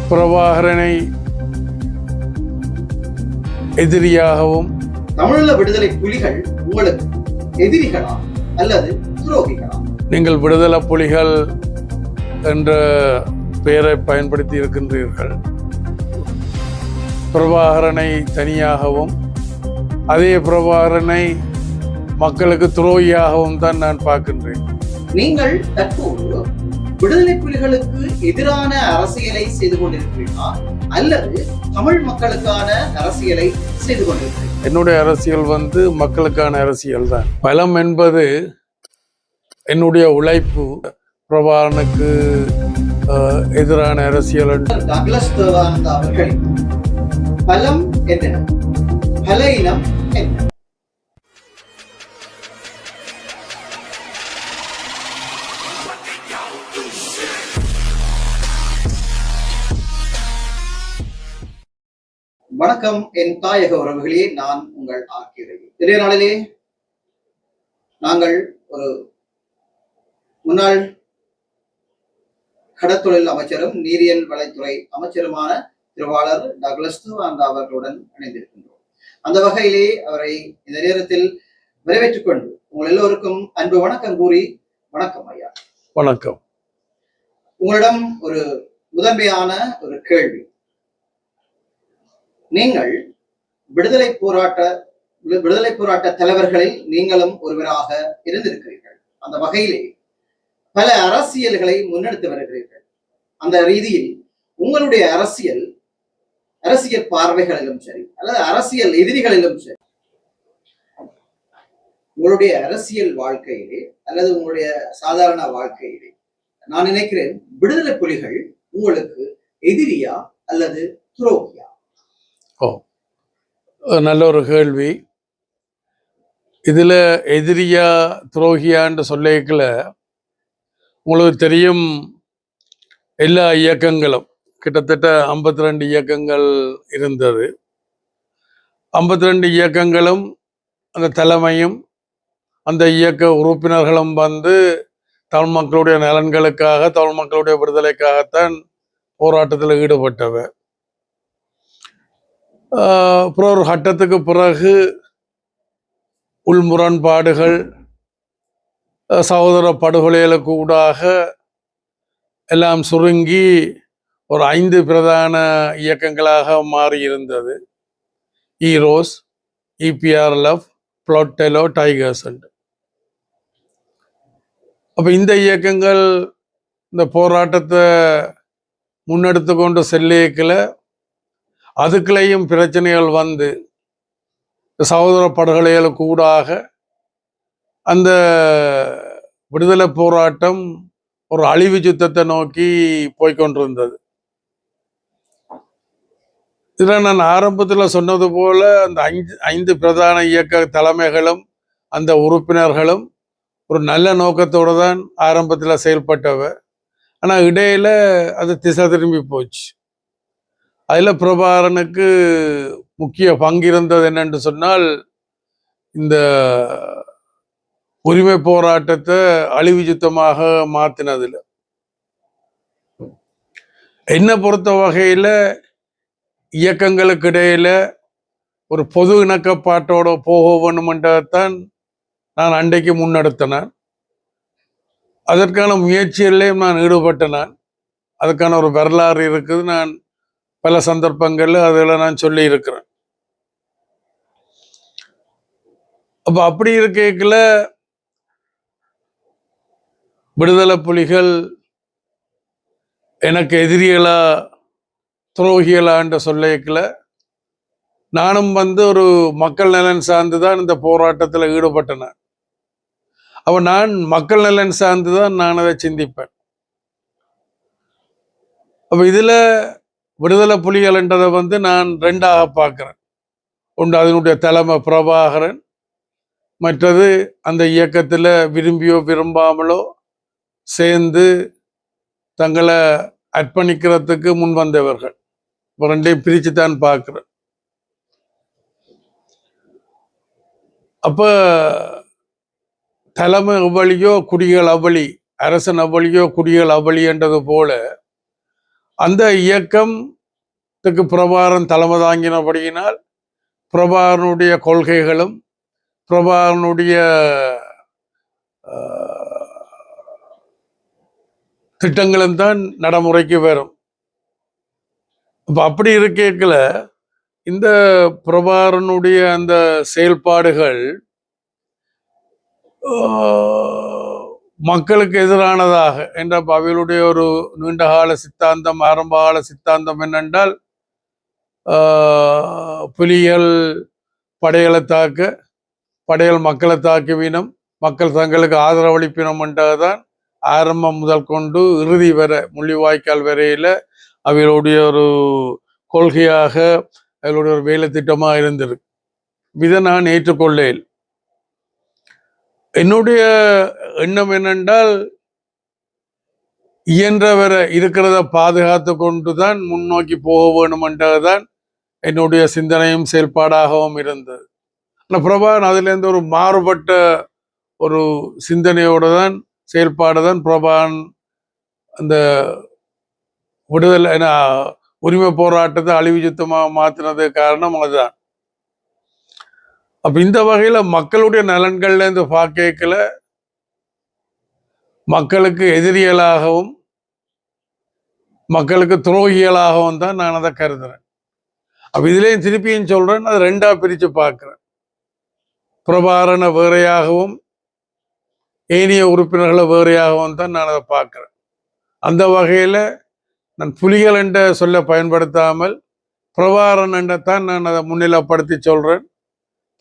பிரபாகரனை எதிரியாகவும் தமிழீழ விடுதலை புலிகள் உங்களுக்கு எதிரிகளா அல்லது துரோகிகளா? நீங்கள் விடுதலை புலிகள் என்ற பெயரை பயன்படுத்தி இருக்கின்றீர்கள். பிரபாகரனை தனியாகவும் அதே பிரபாகரனை மக்களுக்கு துரோகியாகவும் தான் நான் பார்க்கின்றேன். நீங்கள் தற்போது விடுதலை புலிகளுக்கு எதிரான அரசியலை செய்து கொண்டிருக்கிறீர்களா அல்லது தமிழ் மக்களுக்கான அரசியலை செய்து கொண்டிருக்கிறீர்கள்? என்னுடைய அரசியல் மக்களுக்கான அரசியல் தான். பலம் என்பது என்னுடைய உழைப்பு. பிரபாகரனுக்கு எதிரான அரசியல். டக்ளஸ் தேவானந்தா அவர்களின் பலம் என்ன, பலவீனம் என்ன? வணக்கம் என் தாயக உறவுகளே, நான் உங்கள் ஆர்கே. இதே நாளிலே நாங்கள் ஒரு முன்னாள் கடற்தொழில் அமைச்சரும் நீரியல் வளைத்துறை அமைச்சருமான திருவாளர் டக்ளஸ் தேவானந்தா அவர்களுடன் இணைந்திருக்கின்றோம். அந்த வகையிலே அவரை இந்த நேரத்தில் வரவேற்றுக் கொண்டு உங்கள் எல்லோருக்கும் அன்பு வணக்கம் கூறி, வணக்கம் ஐயா. வணக்கம். உங்களிடம் ஒரு முதன்மையான ஒரு கேள்வி. நீங்கள் விடுதலை போராட்ட தலைவர்களில் நீங்களும் ஒருவராக இருந்திருக்கிறீர்கள். அந்த வகையிலே பல அரசியல்களை முன்னெடுத்து வருகிறீர்கள். அந்த ரீதியில் உங்களுடைய அரசியல் பார்வைகளிலும் சரி அல்லது அரசியல் எதிரிகளிலும் சரி, உங்களுடைய அரசியல் வாழ்க்கையிலே அல்லது உங்களுடைய சாதாரண வாழ்க்கையிலே நான் நினைக்கிறேன், விடுதலை புலிகள் உங்களுக்கு எதிரியா அல்லது துரோகியா? நல்ல ஒரு கேள்வி. இதுல எதிரியா துரோகியான்னு சொல்லிக்கல, உங்களுக்கு தெரியும், எல்லா இயக்கங்களும் கிட்டத்தட்ட 52 இயக்கங்கள் இருந்தது. 52 இயக்கங்களும் அந்த தலைமையும் அந்த இயக்க உறுப்பினர்களும் தமிழ் மக்களுடைய நலன்களுக்காக, தமிழ் மக்களுடைய விடுதலைக்காகத்தான் போராட்டத்தில் ஈடுபட்டவர். அப்புறம் ஒரு கட்டத்துக்கு பிறகு உள்முரண்பாடுகள், சகோதர படுகொலைகளுக்கு ஊடாக எல்லாம் சுருங்கி ஒரு 5 பிரதான இயக்கங்களாக மாறியிருந்தது. EROS, EPRLF, PLOTE TELO, Tigers. அப்போ இந்த இயக்கங்கள் இந்த போராட்டத்தை முன்னெடுத்து கொண்டு செல்லியக்கில் அதுக்குள்ளேயும் பிரச்சனைகள் சகோதர படுகொலைகளுக்கு ஊடாக அந்த விடுதலை போராட்டம் ஒரு அழிவு யுத்தத்தை நோக்கி போய்கொண்டிருந்தது. இதில் நான் ஆரம்பத்தில் சொன்னது போல அந்த 5 பிரதான இயக்க தலைமைகளும் அந்த உறுப்பினர்களும் ஒரு நல்ல நோக்கத்தோடு தான் ஆரம்பத்தில் செயல்பட்டவர். ஆனால் இடையில அது திசை திரும்பி போச்சு. அதில் பிரபாகரனுக்கு முக்கிய பங்கு இருந்தது என்னென்று சொன்னால், இந்த உரிமை போராட்டத்தை அழிவு யுத்தமாக மாற்றினதில். என்னை பொறுத்த வகையில் இயக்கங்களுக்கு இடையில ஒரு பொது இணக்கப்பாட்டோட போக வேண்டுமென்றதான் நான் அன்றைக்கு முன்னெடுத்தேன். அதற்கான முயற்சிகளிலேயும் நான் ஈடுபட்டேன். அதுக்கான ஒரு வரலாறு இருக்குது. நான் பல சந்தர்ப்பங்கள்ல அதில் நான் சொல்லி இருக்கிறேன். அப்போ அப்படி இருக்கல விடுதலை புலிகள் எனக்கு எதிரிகளா துரோகிகளான்ற சொல்லிக்கல, நானும் ஒரு மக்கள் நலன் சார்ந்துதான் இந்த போராட்டத்தில் ஈடுபட்டேன். அப்போ நான் மக்கள் நலன் சார்ந்துதான் நான் அதை சிந்திப்பேன். அப்போ இதில் விடுதலை புலிகள் என்றதை நான் 2ஆக பார்க்கிறேன். ஒன்று அதனுடைய தலைமை பிரபாகரன், மற்றது அந்த இயக்கத்தில் விரும்பியோ விரும்பாமலோ சேர்ந்து தங்களை அர்ப்பணிக்கிறதுக்கு முன் வந்தவர்கள். இப்போ 2ஐயும் பிரித்து தான் பார்க்குறேன். அப்போ தலைமை அவ்வளியோ குடிகள் அவ்வளி, அரசன் அவ்வளியோ குடிகள் அவ்வளி என்றது போல அந்த இயக்கத்துக்கு பிரபாகரன் தலைமை தாங்கினபடியினால் பிரபாகரனுடைய கொள்கைகளும் பிரபாகரனுடைய திட்டங்களும் தான் நடைமுறைக்கு வரும். அப்ப அப்படி இருக்கேக்கல இந்த பிரபாகரனுடைய அந்த செயல்பாடுகள் மக்களுக்கு எதிரானதாக என்ற அவைகளுடைய ஒரு நீண்டகால சித்தாந்தம், ஆரம்பகால சித்தாந்தம் என்னென்றால் புலிகள் படைகளை தாக்க, படைகள் மக்களை தாக்குவினம், மக்கள் தங்களுக்கு ஆதரவளிப்பினம் என்றதான் ஆரம்பம் முதல் கொண்டு இறுதி வரை முள்ளிவாய்க்கால் வரையில அவைகளுடைய ஒரு கொள்கையாக அவர்களுடைய ஒரு வேலை திட்டமாக இருந்திருக்கு. இதை நான் ஏற்றுக்கொள்ளேன். என்னுடைய எண்ணம் என்னென்றால் இயன்றவரை இருக்கிறத பாதுகாத்து கொண்டுதான் முன்னோக்கி போக வேண்டும் என்றதுதான் என்னுடைய சிந்தனையும் செயல்பாடாகவும் இருந்தது. ஆனால் பிரபாகரன் அதுலேருந்து ஒரு மாறுபட்ட ஒரு சிந்தனையோடு தான் செயல்பாடு தான் பிரபாகரன் அந்த விடுதலை உரிமை போராட்டத்தை அழிவு யுத்தமாக மாற்றினது காரணம் அதுதான். அப்ப இந்த வகையில மக்களுடைய நலன்கள்ல இருந்து பார்க்கல மக்களுக்கு எதிரிகளாகவும் மக்களுக்கு துரோகிகளாகவும் தான் நான் அதை கருதுறேன். அப்ப இதுலேயும் திருப்பியும் சொல்றேன், அதை ரெண்டா பிரிச்சு பார்க்கிறேன். பிரபாகரனை வேறையாகவும் ஏனைய உறுப்பினர்களை வேறையாகவும் தான் நான் அதை பார்க்கிறேன். அந்த வகையில நான் புலிகள் என்ற சொல்ல பயன்படுத்தாமல் பிரபாகரன் என்றத்தான் நான் அதை முன்னிலைப்படுத்தி சொல்றேன்.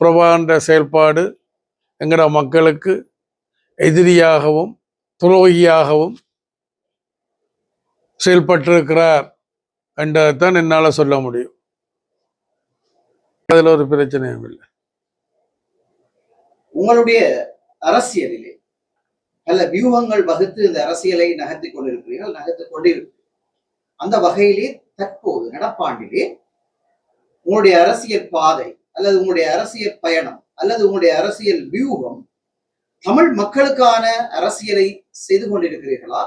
பிரபாகரன் செயல்பாடு எங்கட மக்களுக்கு எதிரியாகவும் துரோகியாகவும் செயல்பட்டிருக்கிறார் என்றதான் என்னால சொல்ல முடியும். அதுல ஒரு பிரச்சனையும் இல்லை. உங்களுடைய அரசியலிலே பல வியூகங்கள் வகுத்து இந்த அரசியலை நகர்த்திக் கொண்டிருக்கிறீர்கள், நகர்த்திக் கொண்டிருக்கிறீர்கள். அந்த வகையிலே தற்போது நடப்பாண்டிலே உங்களுடைய அரசியல் பாதை அல்லது உங்களுடைய அரசியல் பயணம் அல்லது உங்களுடைய அரசியல் வியூகம் தமிழ் மக்களுக்கான அரசியலை செய்து கொண்டிருக்கிறீர்களா,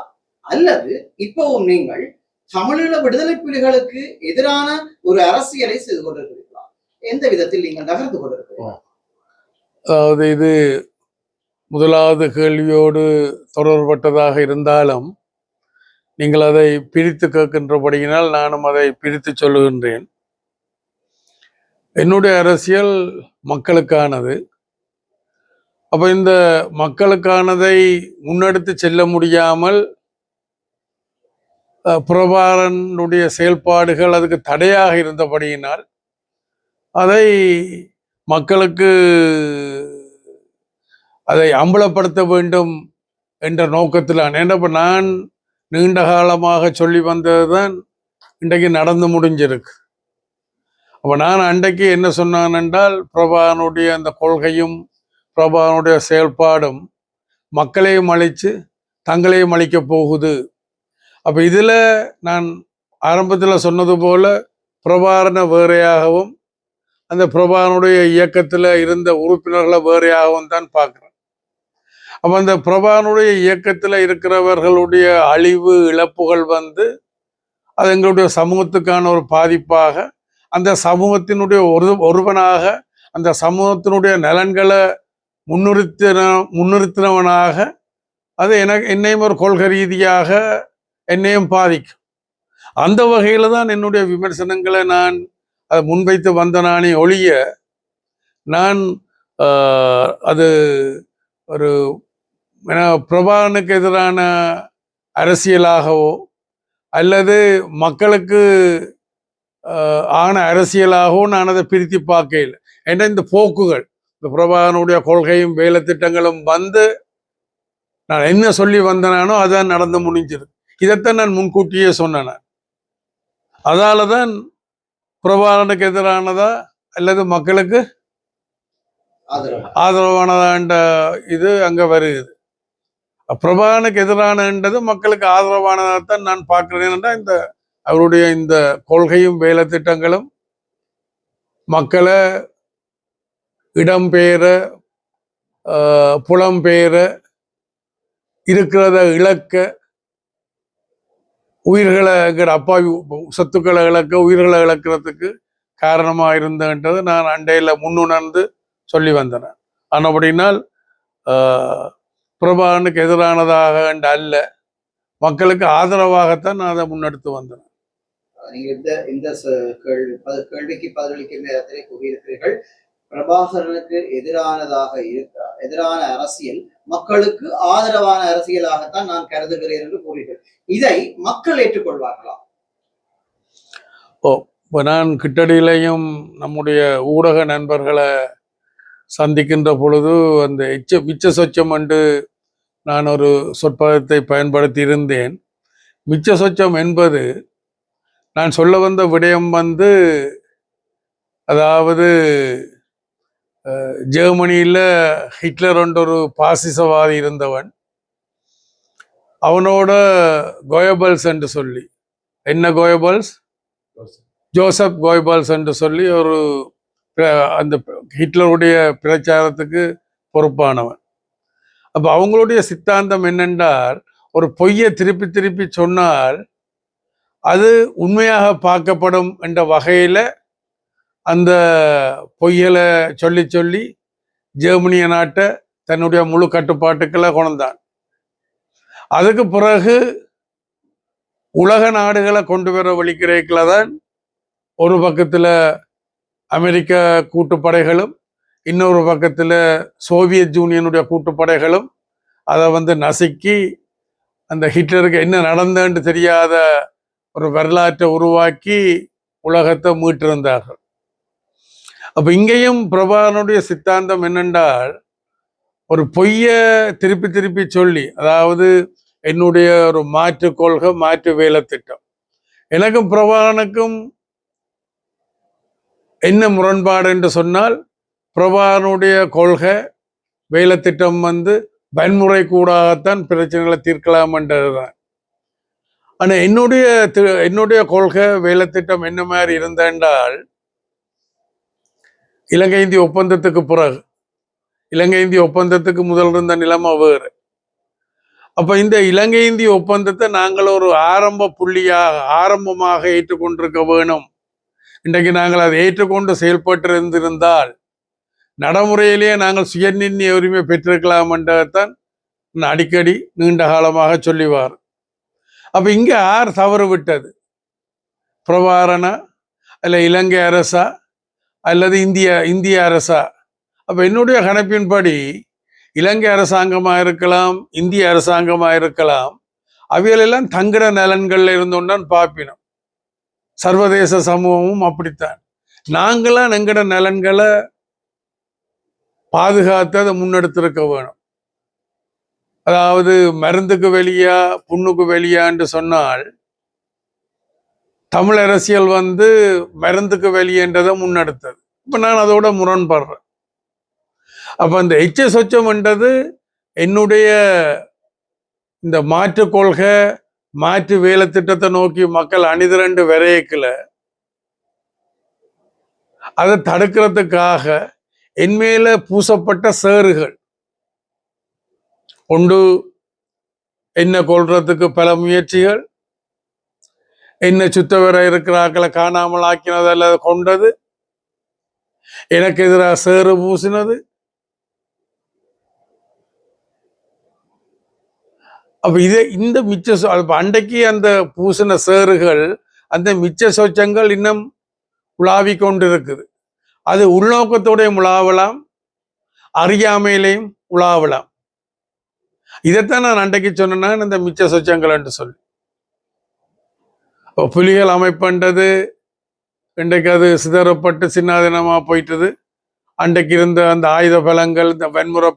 அல்லது இப்பவும் நீங்கள் தமிழீழ விடுதலை புலிகளுக்கு எதிரான ஒரு அரசியலை செய்து கொண்டிருக்கிறீர்களா? எந்த விதத்தில் நீங்கள் நகர்ந்து கொண்டிருக்கிறீர்கள்? அதாவது இது முதலாவது கேள்வியோடு தொடர்பட்டதாக இருந்தாலும் நீங்கள் அதை பிரித்து கேட்கின்றபடியினால் நானும் அதை பிரித்து சொல்லுகின்றேன். என்னுடைய அரசியல் மக்களுக்கானது. அப்ப இந்த மக்களுக்கானதை முன்னெடுத்து செல்ல முடியாமல் பிரபாகரனுடைய செயல்பாடுகள் அதுக்கு தடையாக இருந்தபடியினால் அதை மக்களுக்கு அதை அம்பலப்படுத்த வேண்டும் என்ற நோக்கத்தில் ஏன்னா நான் நீண்ட காலமாக சொல்லி வந்ததுதான் இன்றைக்கு நடந்து முடிஞ்சிருக்கு. அப்போ நான் அன்றைக்கு என்ன சொன்னான் என்றால் பிரபாகரனுடைய அந்த கொள்கையும் பிரபாகரனுடைய செயல்பாடும் மக்களையும் அழித்து தங்களையும் அழிக்க போகுது. அப்போ இதில் நான் ஆரம்பத்தில் சொன்னது போல பிரபாகரனை வேறையாகவும் அந்த பிரபாகரனுடைய இயக்கத்தில் இருந்த உறுப்பினர்களை வேறையாகவும் தான் பார்க்குறேன். அப்போ அந்த பிரபாகரனுடைய இயக்கத்தில் இருக்கிறவர்களுடைய அழிவு இழப்புகள் அது எங்களுடைய சமூகத்துக்கான ஒரு பாதிப்பாக, அந்த சமூகத்தினுடைய ஒருவனாக அந்த சமூகத்தினுடைய நலன்களை முன்னிறுத்தினவனாக அது என்னையும் ஒரு கொள்கை ரீதியாக என்னையும் பாதிக்கும். அந்த வகையில் தான் என்னுடைய விமர்சனங்களை நான் அதை முன்வைத்து வந்த நானே ஒழிய நான் அது ஒரு பிரபாகரனுக்கு எதிரான அரசியலாகவோ அல்லது மக்களுக்கு ஆன அரசியலாகவோ நான் அதை பிரித்து பார்க்கல. ஏன்னா இந்த போக்குகள், இந்த பிரபாகரனுடைய கொள்கையும் வேலை திட்டங்களும் நான் என்ன சொல்லி வந்தனானோ அதான் நடந்து முடிஞ்சிருக்கு. இதைத்தான் நான் முன்கூட்டியே சொன்னேன். அதால தான் பிரபாகரனுக்கு எதிரானதா அல்லது மக்களுக்கு ஆதரவானதான்ற இது அங்க வருகிறது. பிரபாகரனுக்கு எதிரானது மக்களுக்கு ஆதரவானதான் நான் பார்க்கிறேன். இந்த அவருடைய இந்த கொள்கையும் வேலை திட்டங்களும் மக்களை இடம்பெயர புலம்பெயர இருக்கிறத இழக்க உயிர்களை எங்கட அப்பாவி சொத்துக்களை இழக்க உயிர்களை இழக்கிறதுக்கு காரணமா இருந்தன்றது நான் அண்டையில முன்னுணர்ந்து சொல்லி வந்தேன். ஆனால் அப்படின்னால் பிரபாகரனுக்கு எதிரானதாக அல்ல, மக்களுக்கு ஆதரவாகத்தான் நான் அதை முன்னெடுத்து வந்தேன். நீங்க இந்த கேள்விக்கு பதிலளிக்கும் நேரத்திலே கூறியிருக்கிறீர்கள், பிரபாகரனுக்கு எதிரான அரசியல் மக்களுக்கு ஆதரவான அரசியலாகத்தான் நான் கருதுகிறேன் என்று கூறுகிறேன். இதை மக்கள் ஏற்றுக்கொள்வார்களா? இப்போ நான் கிட்டடியிலையும் நம்முடைய ஊடக நண்பர்களை சந்திக்கின்ற பொழுது அந்த மிச்ச சொச்சம் என்று நான் ஒரு சொற்பதத்தை பயன்படுத்தி இருந்தேன். மிச்ச சொச்சம் என்பது நான் சொல்ல வந்த விடயம் அதாவது ஜெர்மனியில் ஹிட்லர் என்ற ஒரு பாசிசவாதி இருந்தவன், அவனோட கோயபல்ஸ் என்று சொல்லி, என்ன கோயபல்ஸ், ஜோசப் கோயபல்ஸ் என்று சொல்லி ஒரு அந்த ஹிட்லருடைய பிரச்சாரத்துக்கு பொறுப்பானவன். அப்போ அவங்களுடைய சித்தாந்தம் என்னென்றால், ஒரு பொய்யை திருப்பி திருப்பி சொன்னால் அது உண்மையாக பார்க்கப்படும் என்ற வகையில் அந்த பொய்களை சொல்லி சொல்லி ஜெர்மனிய நாட்டை தன்னுடைய முழு கட்டுப்பாட்டுக்களை கொண்டான். அதுக்கு பிறகு உலக நாடுகளை கொண்டு வர வழிக்கிறதுக்குள்ள தான் ஒரு பக்கத்தில் அமெரிக்க கூட்டுப்படைகளும் இன்னொரு பக்கத்தில் சோவியத் யூனியனுடைய கூட்டுப்படைகளும் அதை நசுக்கி அந்த ஹிட்லருக்கு என்ன நடந்ததுன்னு தெரியாத ஒரு வரலாற்றை உருவாக்கி உலகத்தை மீட்டிருந்தார்கள். அப்போ இங்கேயும் பிரபாகரனுடைய சித்தாந்தம் என்னென்றால், ஒரு பொய்யை திருப்பி திருப்பி சொல்லி, அதாவது என்னுடைய ஒரு மாற்று கொள்கை, மாற்று வேலை திட்டம், எனக்கும் பிரபாகரனுக்கும் என்ன முரண்பாடு என்று சொன்னால், பிரபாகரனுடைய கொள்கை வேலை திட்டம் வன்முறை கூடாகத்தான் பிரச்சனைகளை தீர்க்கலாம் என்றதுதான். ஆனால் என்னுடைய கொள்கை வேலை திட்டம் என்ன மாதிரி இருந்தென்றால், இலங்கை இந்திய ஒப்பந்தத்துக்கு பிறகு, இலங்கை இந்திய ஒப்பந்தத்துக்கு முதல் இருந்த நிலைமை வேறு. அப்போ இந்த இலங்கை இந்திய ஒப்பந்தத்தை நாங்கள் ஒரு ஆரம்பமாக ஏற்றுக்கொண்டிருக்க வேணும். இன்றைக்கு நாங்கள் அதை ஏற்றுக்கொண்டு செயல்பட்டு இருந்திருந்தால் நடைமுறையிலேயே நாங்கள் சுயநிர்ணய உரிமை பெற்றிருக்கலாம் என்றதான் நான் அடிக்கடி நீண்ட காலமாக சொல்லிவார். அப்போ இங்கே யார் தவறு விட்டது? பிரபாகரனா, அல்ல இலங்கை அரசா, அல்லது இந்திய அரசா? அப்போ என்னுடைய கணக்கின்படி இலங்கை அரசாங்கமாக இருக்கலாம், இந்திய அரசாங்கமாக இருக்கலாம், அவைகளெல்லாம் தங்கிட நலன்கள்ல இருந்தோன்னு பார்ப்பினோம். சர்வதேச சமூகமும் அப்படித்தான். நாங்களாம் எங்கட நலன்களை பாதுகாத்து அதை முன்னெடுத்திருக்க வேணும். அதாவது மருந்துக்கு வெளியா புண்ணுக்கு வெளியான்னு சொன்னால், தமிழ் அரசியல் மருந்துக்கு வெளியேன்றதை முன்னெடுத்தது. இப்போ நான் அதோட முரண்படுறேன். அப்போ அந்த சொச்சம்ன்றது என்னுடைய இந்த மாற்று கொள்கை, மாற்று வேலை திட்டத்தை நோக்கி மக்கள் அணிதிரண்டு விரையக்கில் அதை தடுக்கிறதுக்காக என்மேல பூசப்பட்ட சேறுகள் ஒன்று, என்ன கொள்றதுக்கு பல முயற்சிகள், என்ன சுத்தவர இருக்கிற ஆக்களை காணாமல் ஆக்கினது அல்லது கொண்டது, எனக்கு எதிராக சேறு பூசினது. அப்ப இந்த அண்டைக்கு அந்த பூசின சேறுகள், அந்த மிச்ச சொச்சங்கள் இன்னும் உலாவி கொண்டு இருக்குது. அது உள்நோக்கத்தோடையும் உலாவலாம், அறியாமையிலையும் உலாவலாம். இதைத்தான் நான் அண்டைக்கு சொன்னேன்னா இந்த மிச்ச சொச்சங்கள் என்று சொல்லி. புலிகள் அமைப்புன்றது இன்றைக்கு அது சிதறப்பட்டு சின்னாதினமாக போயிட்டது. அன்றைக்கு இருந்த அந்த ஆயுத பலங்கள், இந்த வன்முறை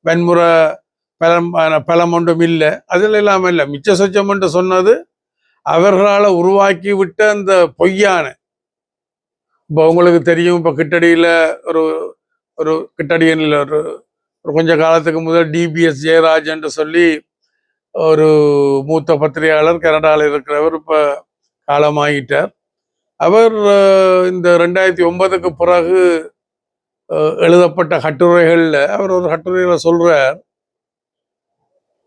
வன்முறை பலம் ஒன்றும் இல்லை. அதில் இல்லாமல் இல்லை. மிச்ச சொச்சம் என்று சொன்னது அவர்களால் உருவாக்கி விட்ட அந்த பொய்யான, இப்போ உங்களுக்கு தெரியும், இப்போ கிட்டடியில் ஒரு கிட்டடியில் ஒரு கொஞ்ச காலத்துக்கு முதல் டிபிஎஸ் ஜெயராஜ் என்று சொல்லி ஒரு மூத்த பத்திரிகையாளர், கனடாவில் இருக்கிறவர், இப்போ காலமாகிட்டார். அவர் இந்த 2009க்கு பிறகு எழுதப்பட்ட கட்டுரைகளில் அவர் ஒரு கட்டுரையில் சொல்றார்,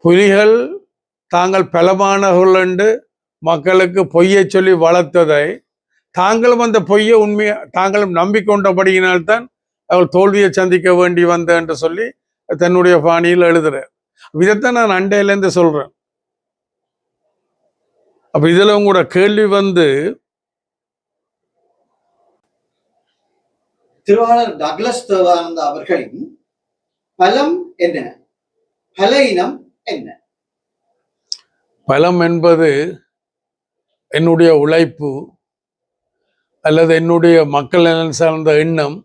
புலிகள் தாங்கள் பலமானவர்கள் என்று மக்களுக்கு பொய்யை சொல்லி வளர்த்ததை தாங்களும் அந்த பொய்யை உண்மையை தாங்களும் நம்பிக்கொண்டபடியினால்தான் அவள் தோல்வியை சந்திக்க வேண்டி வந்த என்று சொல்லி தன்னுடைய பாணியில் எழுதுறார். இதைத்தான் நான் அண்டையிலேருந்து சொல்றேன். அப்ப இதுல உங்களோட கேள்வி திருவாளர் டக்ளஸ் தேவானந்தா அவர்களின் பலம் என்ன, பலவீனம் என்ன? பலம் என்பது என்னுடைய உழைப்பு அல்லது என்னுடைய மக்கள் நலன் சார்ந்த எண்ணம்.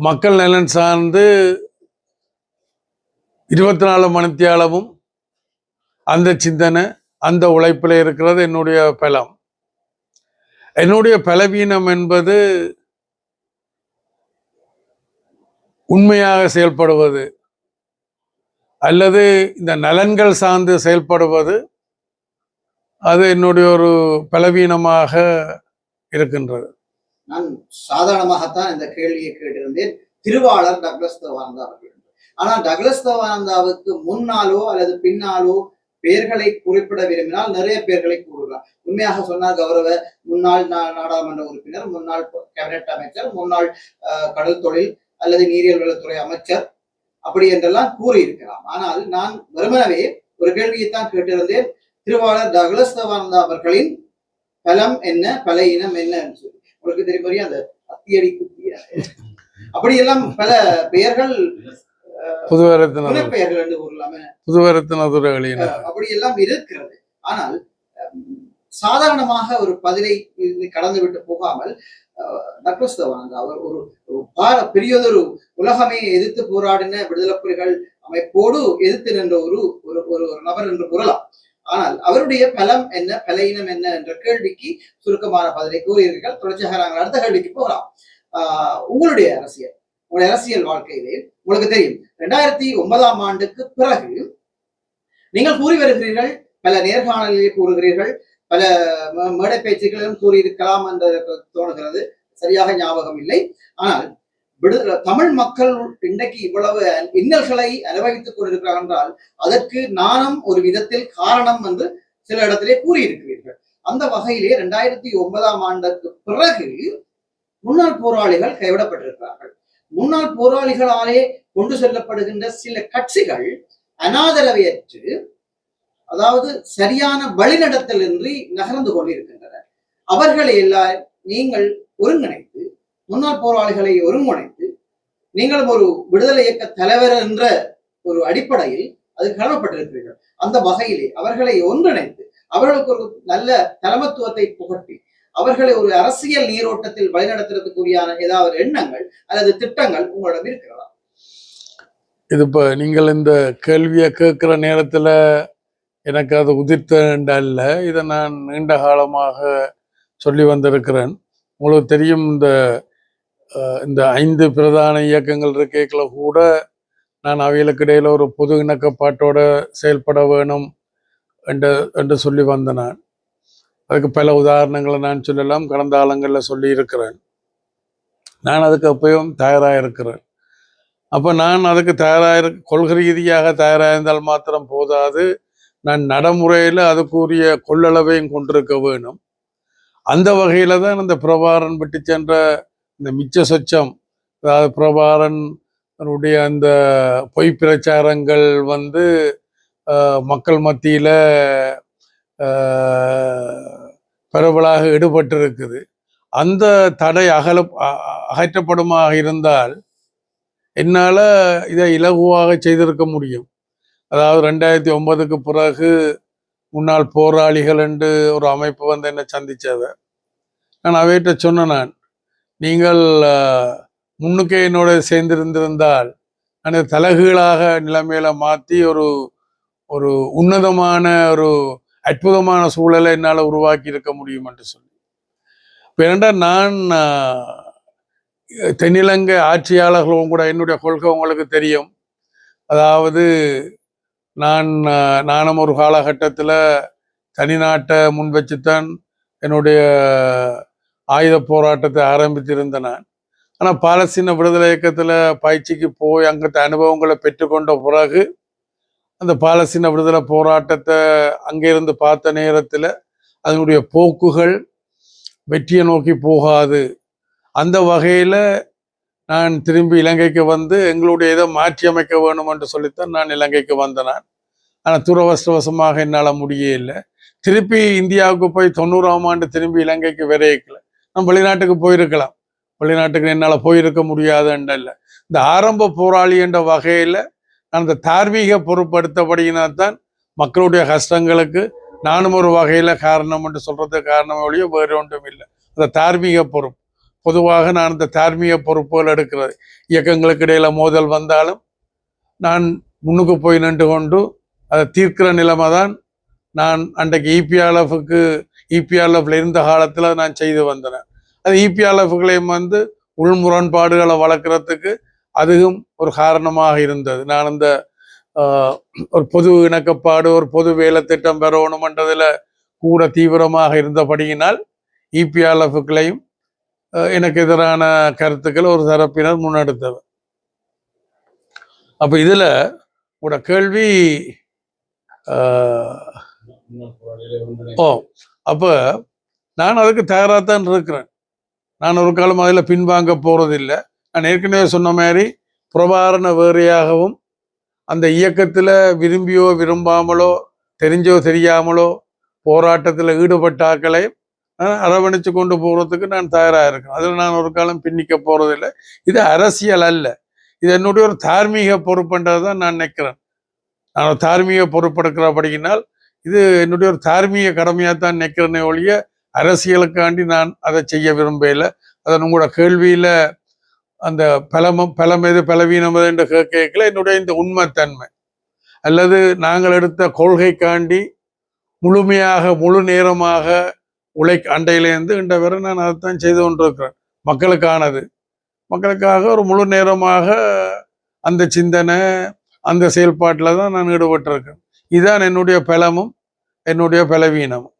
மக்கள் நலன் சார்ந்து 24 மணித்தியாலமும் அந்த சிந்தனை அந்த உழைப்பில் இருக்கிறது என்னுடைய பலம். என்னுடைய பலவீனம் என்பது உண்மையாக செயல்படுவது அல்லது இந்த நலன்கள் சார்ந்து செயல்படுவது, அது என்னுடைய ஒரு பலவீனமாக இருக்கின்றது. நான் சாதாரணமாகத்தான் இந்த கேள்வியை கேட்டிருந்தேன், திருவாளர் டக்ளஸ் தேவானந்தா அவர்கள். ஆனால் டக்ளஸ் தேவானந்தாவுக்கு முன்னாலோ அல்லது பின்னாலோ பெயர்களை குறிப்பிட விரும்பினால் நிறைய பெயர்களை கூறலாம். உண்மையாக சொன்னால் கௌரவ முன்னாள் நாடாளுமன்ற உறுப்பினர், முன்னாள் கேபினட் அமைச்சர், முன்னாள் கடல் தொழில் அல்லது நீரியல் வளத்துறை அமைச்சர், அப்படி என்றெல்லாம் கூறியிருக்கலாம். ஆனால் நான் வெறுமனவே ஒரு கேள்வியைத்தான் கேட்டிருந்தேன், திருவாளர் டக்ளஸ் தேவானந்தா அவர்களின் பலம் என்ன, பலவீனம் என்ன என்று சொல்லி. உங்களுக்கு தெரியும் அந்த அத்தியடி குத்திய அப்படியெல்லாம் பல பெயர்கள், பெயர்கள் என்று கூறலாமே, அப்படி எல்லாம் இருக்கிறது. ஆனால் சாதாரணமாக ஒரு பதிலை கடந்து விட்டு போகாமல் டக்ளஸ் தேவானந்தா அவர் ஒரு பெரியதொரு உலகமே எதிர்த்து போராடின விடுதலை புலிகள் அமைப்போடு எதிர்த்து நின்ற ஒரு நபர் என்று கூறலாம். ஆனால் அவருடைய பலம் என்ன, பலவீனம் என்ன என்ற கேள்விக்கு சுருக்கமான பதிலை கூறியிருக்கிறார்கள். தொடர்ச்சியாக நாங்கள் அடுத்த கேள்விக்கு போகலாம். உங்களுடைய அரசியல் வாழ்க்கையிலே உங்களுக்கு தெரியும், 2009ஆம் ஆண்டுக்கு பிறகு நீங்கள் கூறி வருகிறீர்கள், பல நேர்காணலிலே கூறுகிறீர்கள், பல மேடை பேச்சுகளிலும் கூறியிருக்கலாம் என்று தோணுகிறது, சரியாக ஞாபகம் இல்லை. ஆனால் தமிழ் மக்கள் இன்றைக்கு இவ்வளவு இன்னல்களை அனுபவித்துக் கொண்டிருக்கிறார்கள் என்றால் அதற்கு நானும் ஒரு விதத்தில் காரணம் என்று சில இடத்திலே கூறியிருக்கிறீர்கள். அந்த வகையிலே 2009ஆம் ஆண்டுக்கு பிறகு முன்னாள் போராளிகள் கைவிடப்பட்டிருக்கிறார்கள். முன்னாள் போராளிகளாலே கொண்டு செல்லப்படுகின்ற சில கட்சிகள் அனாதரவையற்று, அதாவது சரியான வழிநடத்தல் இன்றி நகர்ந்து கொண்டிருக்கின்றன. அவர்களை எல்லாம் நீங்கள் ஒருங்கிணைத்து, முன்னாள் போராளிகளை ஒருங்கிணைத்து, நீங்களும் ஒரு விடுதலை இயக்க தலைவர் என்ற ஒரு அடிப்படையில் அது கடமைப்பட்டிருக்கிறீர்கள். அந்த வகையிலே அவர்களை ஒன்றிணைத்து அவர்களுக்கு ஒரு நல்ல தலைமத்துவத்தை புகட்டி அவர்களை ஒரு அரசியல் நீரோட்டத்தில் வழிநடத்துறதுக்குரியான ஏதாவது எண்ணங்கள் அல்லது திட்டங்கள் உங்களிடம் இருக்கிறதா? இது இப்ப நீங்கள் இந்த கேள்வியை கேட்கிற நேரத்துல எனக்கு அது உதிர்த்த அல்ல, இதை நான் நீண்ட காலமாக சொல்லி வந்திருக்கிறேன். உங்களுக்கு தெரியும், இந்த 5 பிரதான இயக்கங்கள் இருக்கைகளை கூட நான் அவைகளுக்கு இடையில ஒரு பொது இணக்கப்பாட்டோட செயல்பட வேணும் என்று சொல்லி வந்த நான். அதுக்கு பல உதாரணங்களை நான் சொல்லலாம், கடந்த காலங்களில் சொல்லி இருக்கிறேன். நான் அதுக்கு அப்பயும் தயாராக இருக்கிறேன். அப்போ நான் அதுக்கு கொள்கை ரீதியாக தயாராக இருந்தால் மாத்திரம் போதாது, நான் நடைமுறையில் அதுக்குரிய கொள்ளளவையும் கொண்டிருக்க வேணும். அந்த வகையில தான் இந்த பிரபாரன் விட்டு சென்ற இந்த மிச்ச சொச்சம், அதாவது பிரபாரனுடைய அந்த பொய் பிரச்சாரங்கள் மக்கள் மத்தியில பரவலாக ஈடுபட்டிருக்குது. அந்த தடை அகற்றப்படுமாக இருந்தால் என்னால இதை இலகுவாக செய்திருக்க முடியும். அதாவது 2009க்கு பிறகு முன்னாள் போராளிகள் என்று ஒரு அமைப்பு என்னை சந்திச்சதை நான் அவையிட்ட சொன்னேன், நீங்கள் முன்னுக்கே என்னோட சேர்ந்திருந்திருந்தால் நான் தலைகீழாக நிலைமையில மாற்றி ஒரு உன்னதமான ஒரு அற்புதமான சூழலை என்னால் உருவாக்கி இருக்க முடியும் என்று சொல்லி. இப்போ ஏன்டா நான் தென்னிலங்கை ஆட்சியாளர்களும் கூட என்னுடைய கொள்கை உங்களுக்கு தெரியும். அதாவது நானும் ஒரு காலகட்டத்தில் தனிநாட்டை முன் வச்சுத்தான் என்னுடைய ஆயுத போராட்டத்தை ஆரம்பித்திருந்தேன் நான். ஆனால் பாலஸ்தீன விடுதலை இயக்கத்தில் பயிற்சிக்கு போய் அங்கத்த அனுபவங்களை பெற்றுக்கொண்ட பிறகு அந்த பாலஸ்தீன விடுதலை போராட்டத்தை அங்கிருந்து பார்த்த நேரத்தில் அதனுடைய போக்குகள் வெற்றியை நோக்கி போகாது. அந்த வகையில் நான் திரும்பி இலங்கைக்கு வந்து எங்களுடைய இதை மாற்றி அமைக்க வேணும் என்று சொல்லித்தான் நான் இலங்கைக்கு வந்தேன். ஆனால் துரவஷ்டவசமாக என்னால் முடியல. திருப்பி இந்தியாவுக்கு போய் 90ஆம் ஆண்டு திரும்பி இலங்கைக்கு விரைக்கல. நான் வெளிநாட்டுக்கு போயிருக்கலாம், வெளிநாட்டுக்கு என்னால் போயிருக்க முடியாதுன்றல்ல. இந்த ஆரம்ப போராளி என்ற வகையில் நான் இந்த தார்மீக பொறுப்படுத்தபடியினால்தான் மக்களுடைய கஷ்டங்களுக்கு நானும் ஒரு வகையில் காரணம் என்று சொல்றதுக்கு காரணம் ஒழிய வேறு ஒன்றும் இல்லை. அந்த தார்மீக பொறுப்பு பொதுவாக நான் இந்த தார்மீக பொறுப்புகள் எடுக்கிறது. இயக்கங்களுக்கு இடையில மோதல் வந்தாலும் நான் முன்னுக்கு போய் நின்று கொண்டு அதை தீர்க்கிற நிலைமை தான் நான் அன்றைக்கு இபிஆர்எஃப்ல இருந்த காலத்தில் நான் செய்து வந்தேன். அது இபிஆர்எஃப்களையும் வந்து உள்முரண்பாடுகளை வளர்க்குறதுக்கு அதுவும் ஒரு காரணமாக இருந்தது. நான் அந்த ஒரு பொது இணக்கப்பாடு, ஒரு பொது வேலை திட்டம் பெறணுமன்றதில் கூட தீவிரமாக இருந்தபடியினால் இபிஆர்எஃப்களையும் எனக்கு எதிரான கருத்துக்கள் ஒரு தரப்பினர் முன்னெடுத்தவர். அப்போ இதில் உங்களோட கேள்வி அப்போ நான் அதுக்கு தயாராகத்தான் இருக்கிறேன். நான் ஒரு காலம் அதில் பின்வாங்க போறதில்லை. நான் ஏற்கனவே சொன்ன மாதிரி பிரபாரண வேறையாகவும் அந்த இயக்கத்தில் விரும்பியோ விரும்பாமலோ தெரிஞ்சோ தெரியாமலோ போராட்டத்தில் ஈடுபட்டாக்களை அரவணைச்சு கொண்டு போகிறதுக்கு நான் தயாராக இருக்கேன். அதில் நான் ஒரு காலம் பின்னிக்க போறதில்லை. இது அரசியல் அல்ல, இது என்னுடைய ஒரு தார்மீக பொறுப்புன்றது தான் நான் நினைக்கிறேன். நான் தார்மீக பொறுப்பெடுக்கிறபடியினால் இது என்னுடைய ஒரு தார்மீக கடமையாக தான் நினைக்கிறேனே ஒழிய அரசியலுக்காண்டி நான் அதை செய்ய விரும்பல. அதன் உங்களோட கேள்வியில அந்த பலம் எது பலவீனம் எது என்று கேட்கல என்னுடைய இந்த உண்மைத்தன்மை அல்லது நாங்கள் எடுத்த கொள்கைக்காண்டி முழுமையாக முழு நேரமாக அண்டையிலேருந்து இன்ற வரை நான் அதைத்தான் செய்து கொண்டிருக்கிறேன். மக்களுக்காக ஒரு முழு நேரமாக அந்த சிந்தனை அந்த செயல்பாட்டில் தான் நான் ஈடுபட்டிருக்கேன். இதுதான் என்னுடைய பலமும் என்னுடைய பலவீனமும்.